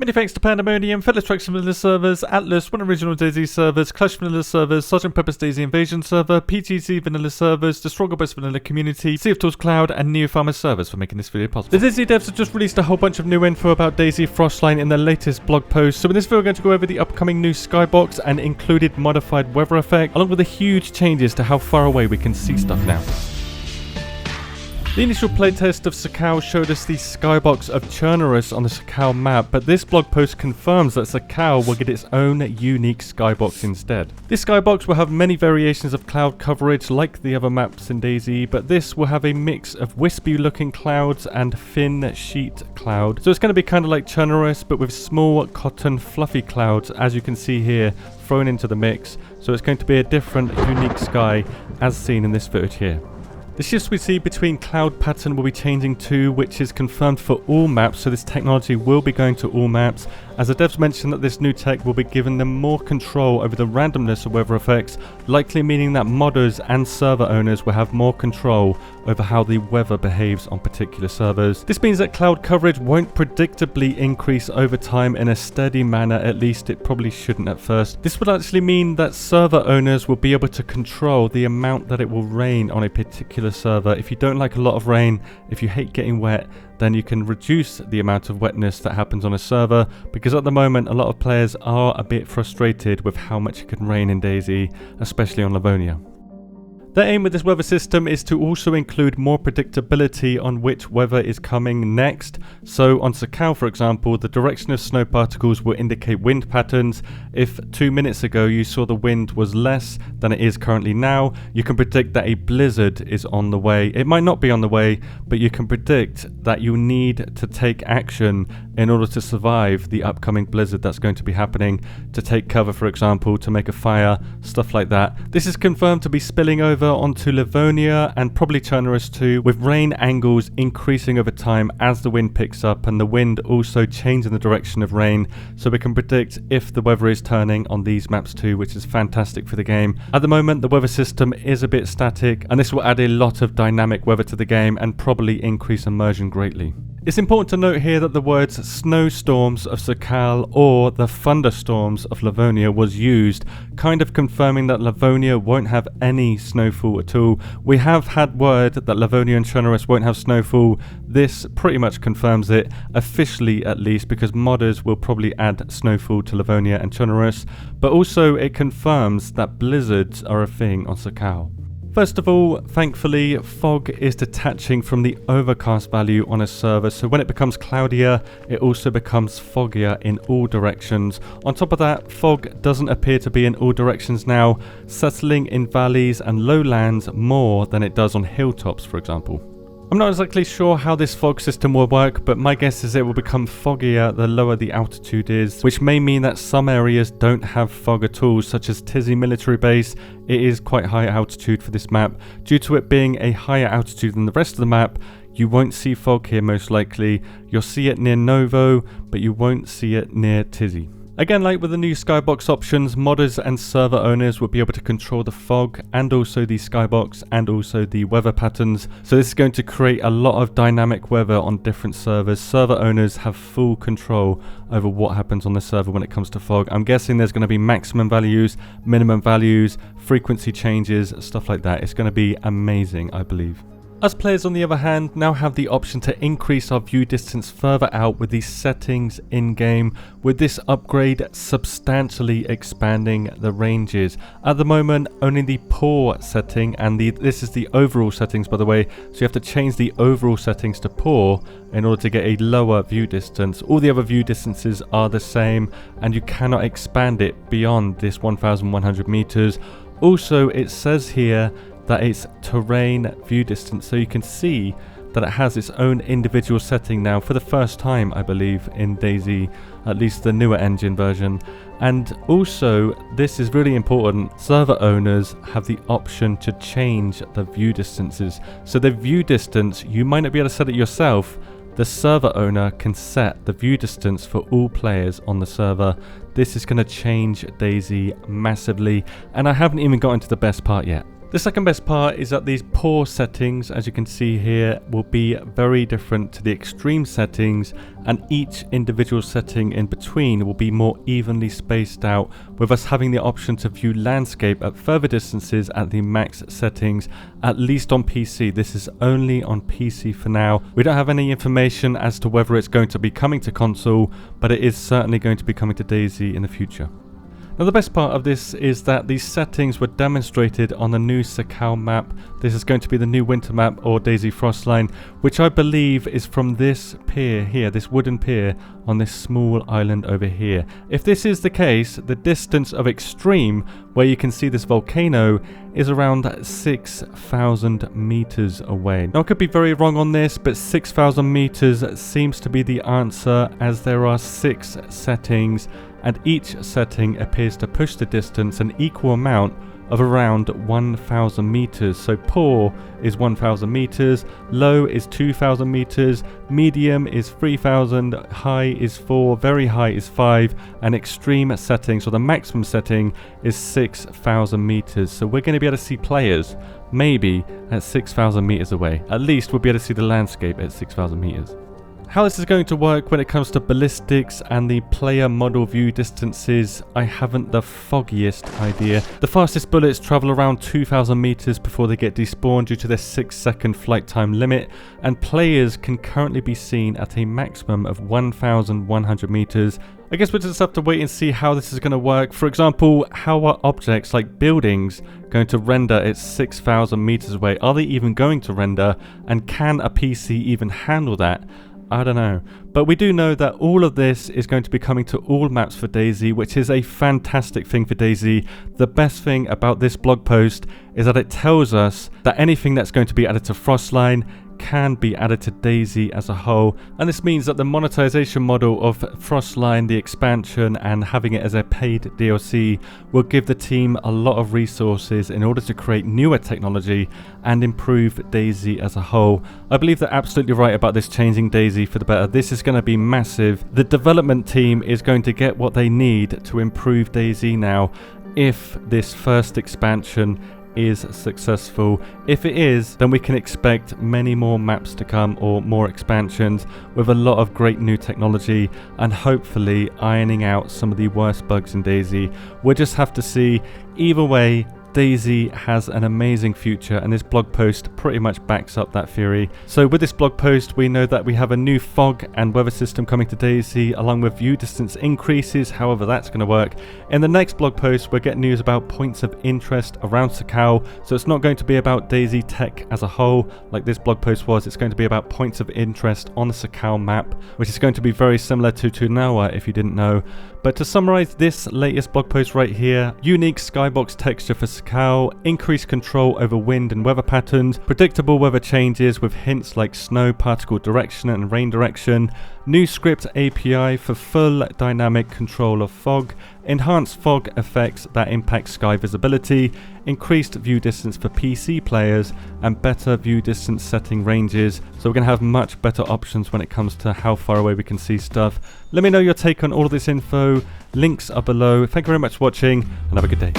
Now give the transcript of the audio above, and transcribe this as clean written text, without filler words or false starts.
Many thanks to Pandemonium, Fellow Tracks Vanilla servers, Atlas, One Original DayZ's servers, Clash Vanilla servers, Sgt. Pepper's DayZ Invasion server, PTC Vanilla servers, the Stronger Best Vanilla community, Sea of Tools Cloud, and Neofarmer servers for making this video possible. The DayZ devs have just released a whole bunch of new info about DayZ Frostline in their latest blog post, so in this video we're going to go over the upcoming new SkyBox and included modified weather effect, along with the huge changes to how far away we can see stuff now. The initial playtest of Sakau showed us the skybox of Chernerus on the Sakau map, but this blog post confirms that Sakau will get its own unique skybox instead. This skybox will have many variations of cloud coverage like the other maps in DayZ, but this will have a mix of wispy looking clouds and thin sheet cloud. So it's going to be kind of like Chernerus, but with small cotton fluffy clouds, as you can see here, thrown into the mix. So it's going to be a different, unique sky as seen in this footage here. The shifts we see between cloud pattern will be changing too, which is confirmed for all maps, so this technology will be going to all maps, as the devs mentioned that this new tech will be giving them more control over the randomness of weather effects, likely meaning that modders and server owners will have more control over how the weather behaves on particular servers. This means that cloud coverage won't predictably increase over time in a steady manner, at least it probably shouldn't at first. This would actually mean that server owners will be able to control the amount that it will rain on a particular server. If you don't like a lot of rain, if you hate getting wet, then you can reduce the amount of wetness that happens on a server, because at the moment a lot of players are a bit frustrated with how much it can rain in DayZ, especially on Livonia. The aim with this weather system is to also include more predictability on which weather is coming next. So on Sakau, for example, the direction of snow particles will indicate wind patterns. If 2 minutes ago you saw the wind was less than it is currently now, you can predict that a blizzard is on the way. It might not be on the way, but you can predict that you need to take action in order to survive the upcoming blizzard that's going to be happening, to take cover, for example, to make a fire, stuff like that. This is confirmed to be spilling over onto Livonia and probably Chernerus too, with rain angles increasing over time as the wind picks up and the wind also changing the direction of rain, so we can predict if the weather is turning on these maps too, which is fantastic for the game. At the moment the weather system is a bit static, and this will add a lot of dynamic weather to the game and probably increase immersion greatly. It's important to note here that the words snowstorms of Sakal or the thunderstorms of Livonia was used, kind of confirming that Livonia won't have any snowfall at all. We have had word that Livonia and Chernerus won't have snowfall. This pretty much confirms it, officially at least, because modders will probably add snowfall to Livonia and Chernerus, but also it confirms that blizzards are a thing on Sakal. First of all, thankfully, fog is detaching from the overcast value on a server, so when it becomes cloudier, it also becomes foggier in all directions. On top of that, fog doesn't appear to be in all directions now, settling in valleys and lowlands more than it does on hilltops, for example. I'm not exactly sure how this fog system will work, but my guess is it will become foggier the lower the altitude is, which may mean that some areas don't have fog at all, such as Tizzy Military Base. It is quite high altitude for this map. Due to it being a higher altitude than the rest of the map, you won't see fog here most likely. You'll see it near Novo, but you won't see it near Tizzy. Again, like with the new skybox options, modders and server owners will be able to control the fog and also the skybox and also the weather patterns. So this is going to create a lot of dynamic weather on different servers. Server owners have full control over what happens on the server when it comes to fog. I'm guessing there's going to be maximum values, minimum values, frequency changes, stuff like that. It's going to be amazing, I believe. Us players, on the other hand, now have the option to increase our view distance further out with these settings in-game, with this upgrade substantially expanding the ranges. At the moment, only the poor setting, and this is the overall settings, by the way, so you have to change the overall settings to poor in order to get a lower view distance. All the other view distances are the same, and you cannot expand it beyond this 1,100 meters. Also, it says here that it's terrain view distance, so you can see that it has its own individual setting now for the first time, I believe, in DayZ, at least the newer engine version. And also, this is really important, server owners have the option to change the view distances. So the view distance, you might not be able to set it yourself, the server owner can set the view distance for all players on the server. This is going to change DayZ massively, and I haven't even gotten to the best part yet. The second best part is that these poor settings, as you can see here, will be very different to the extreme settings, and each individual setting in between will be more evenly spaced out, with us having the option to view landscape at further distances at the max settings, at least on PC. This is only on PC for now. We don't have any information as to whether it's going to be coming to console, but it is certainly going to be coming to DayZ in the future. Now the best part of this is that these settings were demonstrated on the new Sakau map. This is going to be the new winter map, or DayZ Frostline, which I believe is from this pier here, this wooden pier on this small island over here. If this is the case, the distance of extreme, where you can see this volcano, is around 6,000 meters away. Now I could be very wrong on this, but 6,000 meters seems to be the answer, as there are 6 settings, and each setting appears to push the distance an equal amount of around 1,000 meters. So poor is 1,000 meters, low is 2,000 meters, medium is 3,000, high is 4, very high is 5, and extreme setting, so the maximum setting, is 6,000 meters. So we're going to be able to see players maybe at 6,000 meters away. At least we'll be able to see the landscape at 6,000 meters. How this is going to work when it comes to ballistics and the player model view distances, I haven't the foggiest idea. The fastest bullets travel around 2,000 meters before they get despawned due to their 6-second flight time limit, and players can currently be seen at a maximum of 1,100 meters. I guess we'll just have to wait and see how this is going to work. For example, how are objects like buildings going to render at 6,000 meters away? Are they even going to render? And can a PC even handle that? I don't know, but we do know that all of this is going to be coming to all maps for DayZ, which is a fantastic thing for DayZ. The best thing about this blog post is that it tells us that anything that's going to be added to Frostline can be added to DayZ as a whole, and this means that the monetization model of Frostline, the expansion, and having it as a paid DLC will give the team a lot of resources in order to create newer technology and improve DayZ as a whole. I believe they're absolutely right about this changing DayZ for the better. This is going to be massive. The development team is going to get what they need to improve DayZ now if this first expansion is successful. If it is, then we can expect many more maps to come, or more expansions with a lot of great new technology, and hopefully ironing out some of the worst bugs in DayZ. We'll just have to see. Either way, DayZ has an amazing future, and this blog post pretty much backs up that theory. So with this blog post, we know that we have a new fog and weather system coming to DayZ, along with view distance increases, however that's going to work. In the next blog post, we'll get news about points of interest around Sakau, so it's not going to be about DayZ tech as a whole like this blog post was. It's going to be about points of interest on the Sakau map, which is going to be very similar to Tunawa if you didn't know. But to summarize this latest blog post right here: unique SkyBox texture for Sakau, increased control over wind and weather patterns, predictable weather changes with hints like snow particle direction and rain direction, new script API for full dynamic control of fog, enhanced fog effects that impact sky visibility, increased view distance for PC players, and better view distance setting ranges. So we're going to have much better options when it comes to how far away we can see stuff. Let me know your take on all of this info. Links are below. Thank you very much for watching, and have a good day.